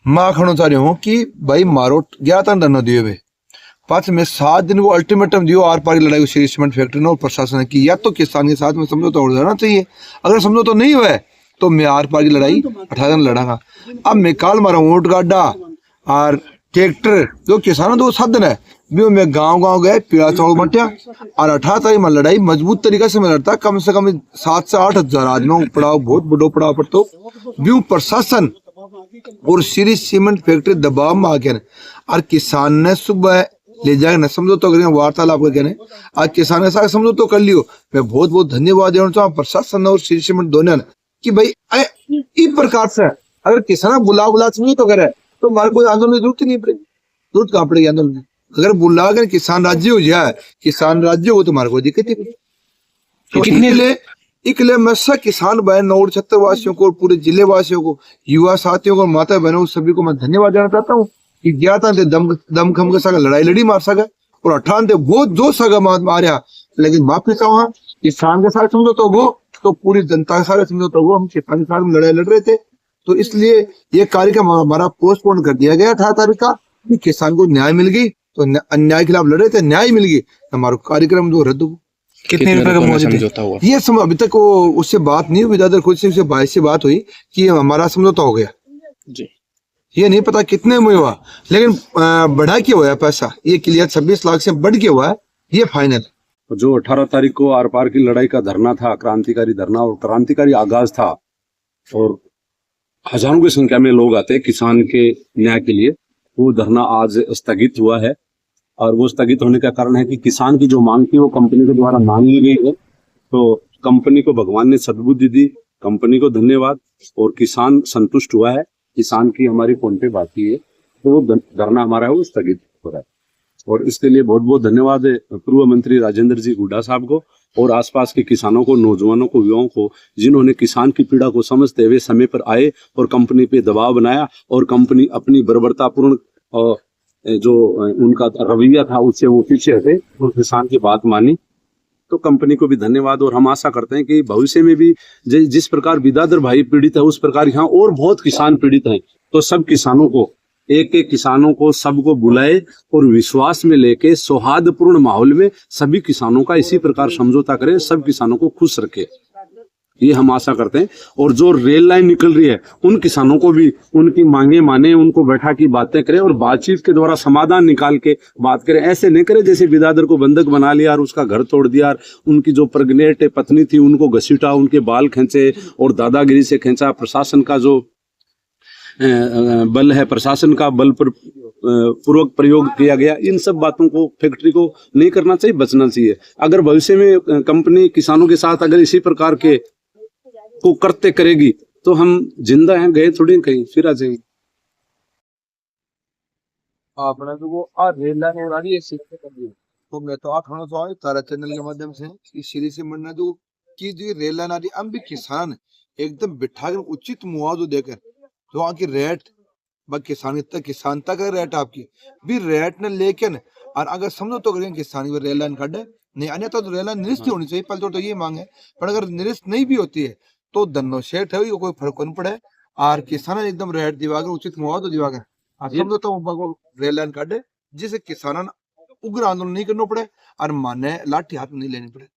मैं आखना चाह रही हूँ कि भाई मारो गया था धरना दिए हुए पाँच में 7 दिन को अल्टीमेटम दियो आर पार की लड़ाई श्री सीमेंट फैक्ट्री ने और प्रशासन ने की, या तो किसान के साथ में समझौता हो जाना चाहिए। अगर समझौता नहीं हुआ है तो मैं आर पार की लड़ाई 18 दिन लड़ांगा। अब मैं काल मारा ऊँट गाडा और ट्रैक्टर जो किसानों तो साधन है भी मैं गांव गए पीड़ा चावल बटिया और 18 तारीख में लड़ाई मजबूत तरीके से मैं लड़ता। कम से कम 7 से 8 हजार आदमियों पड़ाव बहुत बड़ो पड़ाव पर तो व्यू प्रशासन और श्री सीमेंट फैक्ट्री दबाव में आके और किसान ने सुबह ले जाकर न समझौता करें वार्तालाप करके आज किसान के साथ समझौता कर लियो। मैं बहुत बहुत धन्यवाद देना चाहूँ प्रशासन और श्री सीमेंट दोनों ने कि भाई इस प्रकार से अगर किसान बुला समझौता करे तो हमारे कोई आंदोलन की जरूरत ही नहीं पड़ेगी। जरूरत कहाँ पड़ेगी आंदोलन की? अगर बुला कर किसान राज्य हो जाए, किसान राज्य हो तो हमारे कोई दिक्कत ही नहीं। इसलिए मैं सब किसान बहन और छत्तर वासियों को, पूरे जिले वासियों को, युवा साथियों को, माता बहनों सभी को मैं धन्यवाद देना चाहता हूँ कि ज्ञाता दम खम के साथ लड़ाई लड़ी मार सका और 18 बहुत जो सगा मारा। लेकिन माफी चाहूँ किसान के साथ समझौता हो तो पूरी जनता के साथ समझौता हो। हम किसान के साथ लड़ाई लड़ रहे थे तो इसलिए ये कार्यक्रम हमारा पोस्टपोन कर दिया गया 18 तारीख का कि किसान को न्याय मिल गई तो अन्याय के खिलाफ लड़े थे, न्याय मिल गई, हमारा कार्यक्रम जो रद्द हो। कितने रुपए का समझौता हुआ? ये समय अभी तक वो उससे बात नहीं हुई, दादर खुद से भाई से बात हुई कि हमारा समझौता हो गया जी। ये नहीं पता कितने में हुआ, लेकिन बढ़ा के हुआ है पैसा, ये क्लियर 26 लाख से बढ़ के हुआ है, ये फाइनल। जो 18 तारीख को आर पार की लड़ाई का धरना था, क्रांतिकारी धरना और क्रांतिकारी आगाज था और हजारों की संख्या में लोग आते किसान के न्याय के लिए, वो धरना आज स्थगित हुआ है। और वो स्थगित होने का कारण है कि किसान की जो मांग थी वो कंपनी के द्वारा मांग ली गई है। तो कंपनी को भगवान ने सद्बुद्धि दी, कंपनी को धन्यवाद, और किसान संतुष्ट हुआ है। किसान की हमारी फोन पे बात की है तो वो धरना हमारा है वो स्थगित हो रहा है। और इसके लिए बहुत बहुत धन्यवाद है पूर्व मंत्री राजेंद्र जी हुड्डा साहब को और आसपास के किसानों को, नौजवानों को, युवाओं को, जिन्होंने किसान की पीड़ा को समझते हुए समय पर आए और कंपनी पे दबाव बनाया और कंपनी अपनी बर्बरतापूर्ण जो उनका रवैया था उससे वो पीछे हटे और किसान की बात मानी। तो कंपनी को भी धन्यवाद। और हम आशा करते हैं कि भविष्य में भी जिस प्रकार बिदादर भाई पीड़ित है उस प्रकार यहाँ और बहुत किसान पीड़ित हैं, तो सब किसानों को, एक एक किसानों को सबको बुलाए और विश्वास में लेके सौहार्दपूर्ण माहौल में सभी किसानों का इसी प्रकार समझौता करें, सब किसानों को खुश रखे, ये हम आशा करते हैं। और जो रेल लाइन निकल रही है उन किसानों को भी उनकी मांगे माने, उनको बैठा की बातें करें और बातचीत के द्वारा समाधान निकाल के बात करें। ऐसे नहीं करें जैसे बिदादर को बंधक बना लिया और उसका घर तोड़ दिया, उनकी जो प्रेग्नेंट पत्नी थी उनको घसीटा, उनके बाल खींचे और दादागिरी से खींचा। प्रशासन का जो बल है, प्रशासन का बल पर पूर्वक प्रयोग किया गया, इन सब बातों को फैक्ट्री को नहीं करना चाहिए, बचना चाहिए। अगर भविष्य में कंपनी किसानों के साथ अगर इसी प्रकार के को करते करेगी तो हम जिंदा हैं, गए थोड़ी कहीं, फिर आ जाएंगे। आपने तो वो आ रेल लाइन हो रही है तो मैं तो आखना चाहूँ तारा चैनल के माध्यम से कि श्री सीमेंट ने जो की जो रेल लाइन आ रही हम भी किसान एकदम बिठा कर उचित मुआवजा देकर जो वहाँ की रेट किसान तक रेट आपकी भी रेट ने लेके और अगर समझो तो करेंगे किसान की रेल लाइन काटे नहीं, अन्यथा तो रेल लाइन निरस्त होनी चाहिए। पहले तो ये मांगे, पर अगर निरस्त नहीं भी होती है तो धनो शेठ है कोई फर्क नहीं पड़े और किसान एकदम रेट दिवाकर उचित मुआवजा दिवाकर समझो तो रेल लाइन काटे जिससे किसान उग्र आंदोलन नहीं करना पड़े और माने लाठी हाथ में नहीं लेनी पड़े।